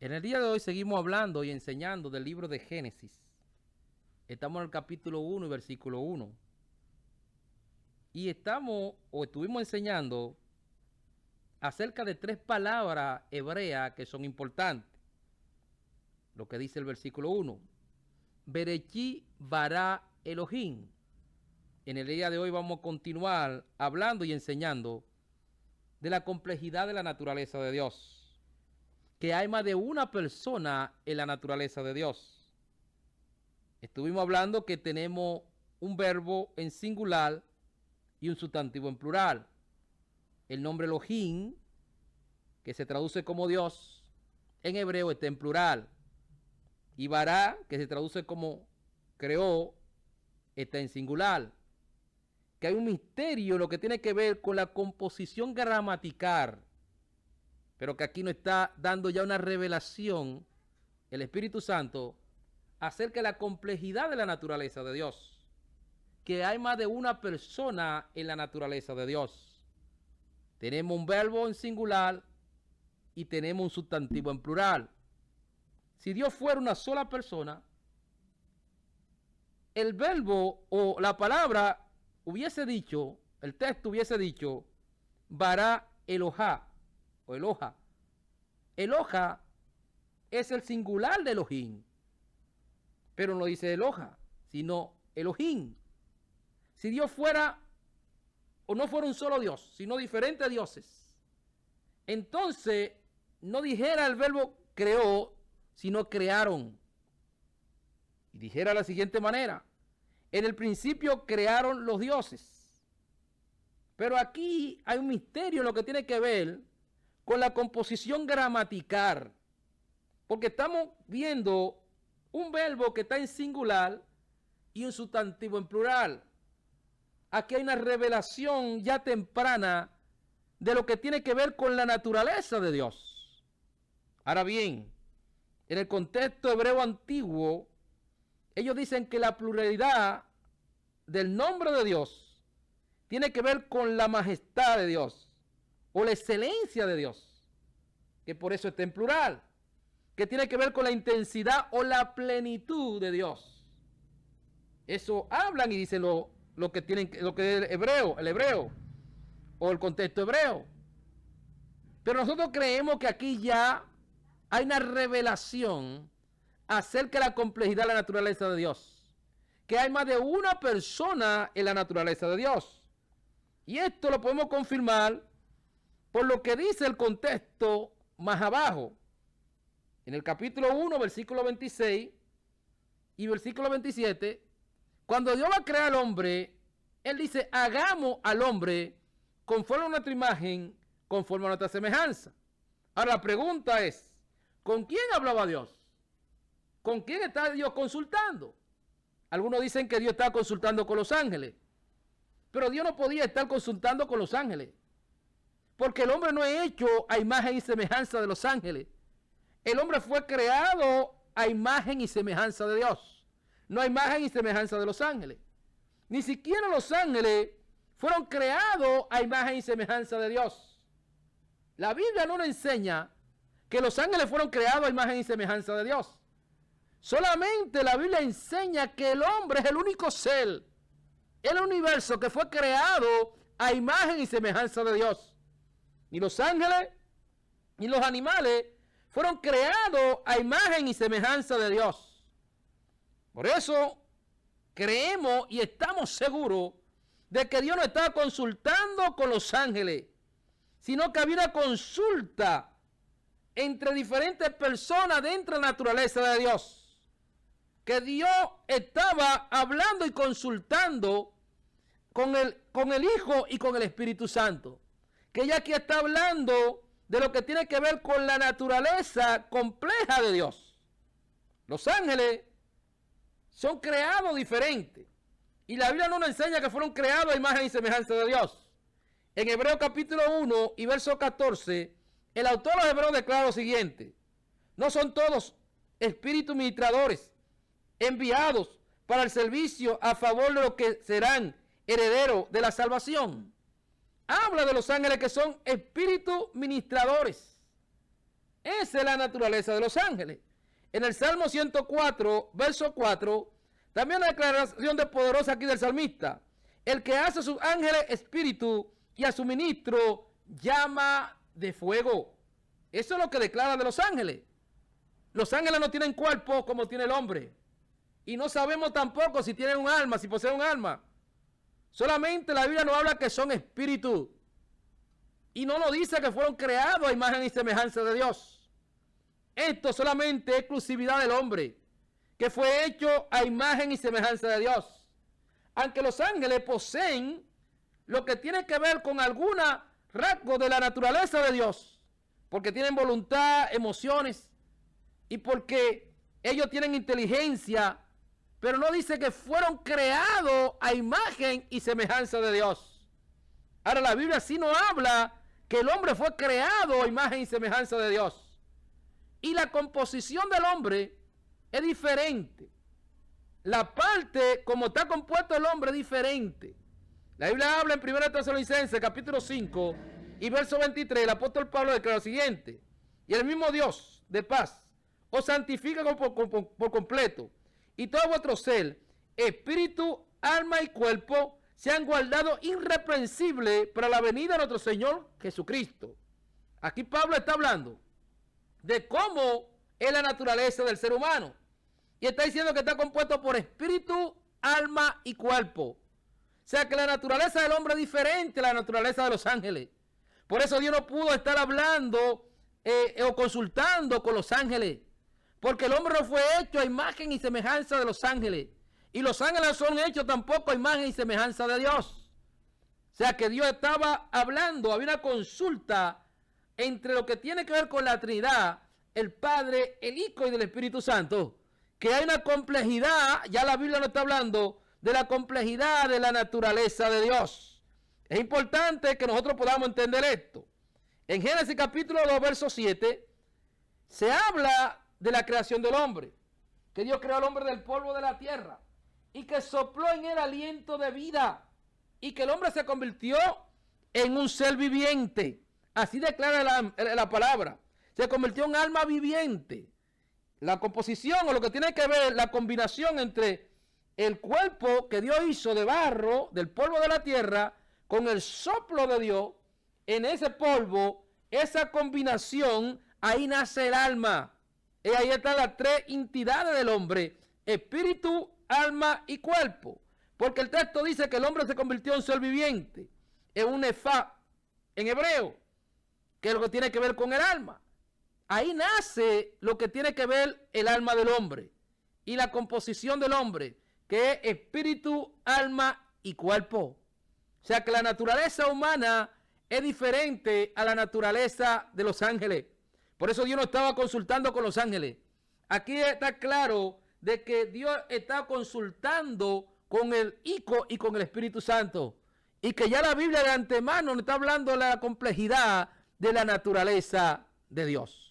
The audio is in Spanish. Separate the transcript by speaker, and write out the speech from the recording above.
Speaker 1: En el día de hoy seguimos hablando y enseñando del libro de Génesis. Estamos en el capítulo 1 y versículo 1. Y estuvimos enseñando acerca de tres palabras hebreas que son importantes. Lo que dice el versículo 1. Berechi bara Elohim. En el día de hoy vamos a continuar hablando y enseñando de la complejidad de la naturaleza de Dios. Que hay más de una persona en la naturaleza de Dios. Estuvimos hablando que tenemos un verbo en singular y un sustantivo en plural. El nombre Elohim, que se traduce como Dios, en hebreo está en plural. Y Bará, que se traduce como creó, está en singular. Que hay un misterio en lo que tiene que ver con la composición gramatical, pero que aquí nos está dando ya una revelación el Espíritu Santo acerca de la complejidad de la naturaleza de Dios. Que hay más de una persona en la naturaleza de Dios. Tenemos un verbo en singular y tenemos un sustantivo en plural. Si Dios fuera una sola persona, el verbo o la palabra hubiese dicho, el texto hubiese dicho, Bará Elohá o Eloha. Eloha es el singular de Elohim, pero no dice Eloha, sino Elohim. Si Dios fuera o no fuera un solo Dios, sino diferentes dioses, entonces no dijera el verbo creó, sino crearon. Y dijera de la siguiente manera: en el principio crearon los dioses. Pero aquí hay un misterio en lo que tiene que ver con la composición gramatical, porque estamos viendo un verbo que está en singular y un sustantivo en plural. Aquí hay una revelación ya temprana de lo que tiene que ver con la naturaleza de Dios. Ahora bien, en el contexto hebreo antiguo, ellos dicen que la pluralidad del nombre de Dios tiene que ver con la majestad de Dios o la excelencia de Dios, que por eso está en plural, que tiene que ver con la intensidad o la plenitud de Dios. Eso hablan y dicen lo que es el hebreo o el contexto hebreo. Pero nosotros creemos que aquí ya hay una revelación acerca de la complejidad de la naturaleza de Dios. Que hay más de una persona en la naturaleza de Dios. Y esto lo podemos confirmar por lo que dice el contexto más abajo. En el capítulo 1, versículo 26 y versículo 27, cuando Dios va a crear al hombre, Él dice, hagamos al hombre conforme a nuestra imagen, conforme a nuestra semejanza. Ahora la pregunta es, ¿con quién hablaba Dios? ¿Con quién está Dios consultando? Algunos dicen que Dios está consultando con los ángeles, pero Dios no podía estar consultando con los ángeles, porque el hombre no es hecho a imagen y semejanza de los ángeles. El hombre fue creado a imagen y semejanza de Dios, no a imagen y semejanza de los ángeles. Ni siquiera los ángeles fueron creados a imagen y semejanza de Dios. La Biblia no nos enseña que los ángeles fueron creados a imagen y semejanza de Dios. Solamente la Biblia enseña que el hombre es el único ser, el universo que fue creado a imagen y semejanza de Dios. Ni los ángeles ni los animales fueron creados a imagen y semejanza de Dios. Por eso creemos y estamos seguros de que Dios no estaba consultando con los ángeles, sino que había una consulta entre diferentes personas dentro de la naturaleza de Dios. Que Dios estaba hablando y consultando con el Hijo y con el Espíritu Santo. Que ella aquí está hablando de lo que tiene que ver con la naturaleza compleja de Dios. Los ángeles son creados diferentes. Y la Biblia no nos enseña que fueron creados a imagen y semejanza de Dios. En Hebreos capítulo 1 y verso 14, el autor de los Hebreos declara lo siguiente: no son todos espíritus ministradores enviados para el servicio a favor de los que serán herederos de la salvación. Habla de los ángeles que son espíritus ministradores. Esa es la naturaleza de los ángeles. En el Salmo 104, verso 4, también una declaración de poderosa aquí del salmista. El que hace a sus ángeles espíritu y a su ministro llama de fuego. Eso es lo que declara de los ángeles. Los ángeles no tienen cuerpo como tiene el hombre. Y no sabemos tampoco si tienen un alma, si poseen un alma. Solamente la Biblia nos habla que son espíritus. Y no nos dice que fueron creados a imagen y semejanza de Dios. Esto solamente es exclusividad del hombre, que fue hecho a imagen y semejanza de Dios. Aunque los ángeles poseen lo que tiene que ver con alguna rasgo de la naturaleza de Dios, porque tienen voluntad, emociones, y porque ellos tienen inteligencia, pero no dice que fueron creados a imagen y semejanza de Dios. Ahora la Biblia sí nos habla que el hombre fue creado a imagen y semejanza de Dios. Y la composición del hombre es diferente. La parte como está compuesto el hombre es diferente. La Biblia habla en 1 Tesalonicenses capítulo 5 y verso 23. El apóstol Pablo declara lo siguiente: y el mismo Dios de paz os santifica por completo, y todo vuestro ser, espíritu, alma y cuerpo sean guardados irreprensibles para la venida de nuestro Señor Jesucristo. Aquí Pablo está hablando de cómo es la naturaleza del ser humano. Y está diciendo que está compuesto por espíritu, alma y cuerpo. O sea que la naturaleza del hombre es diferente a la naturaleza de los ángeles. Por eso Dios no pudo estar hablando o consultando con los ángeles. Porque el hombre no fue hecho a imagen y semejanza de los ángeles. Y los ángeles son hechos tampoco a imagen y semejanza de Dios. O sea que Dios estaba hablando, había una consulta entre lo que tiene que ver con la Trinidad, el Padre, el Hijo y del Espíritu Santo. Que hay una complejidad, ya la Biblia nos está hablando de la complejidad de la naturaleza de Dios. Es importante que nosotros podamos entender esto. En Génesis capítulo 2, verso 7, se habla de la creación del hombre. Que Dios creó al hombre del polvo de la tierra y que sopló en él aliento de vida y que el hombre se convirtió en un ser viviente. Así declara la palabra. Se convirtió en alma viviente. La composición o lo que tiene que ver la combinación entre el cuerpo que Dios hizo de barro, del polvo de la tierra, con el soplo de Dios en ese polvo, esa combinación, ahí nace el alma. Y ahí están las tres entidades del hombre: espíritu, alma y cuerpo. Porque el texto dice que el hombre se convirtió en ser viviente, en un nefá, en hebreo, que es lo que tiene que ver con el alma. Ahí nace lo que tiene que ver el alma del hombre y la composición del hombre, que es espíritu, alma y cuerpo. O sea que la naturaleza humana es diferente a la naturaleza de los ángeles. Por eso Dios no estaba consultando con los ángeles. Aquí está claro de que Dios está consultando con el Hijo y con el Espíritu Santo. Y que ya la Biblia de antemano nos está hablando de la complejidad de la naturaleza de Dios.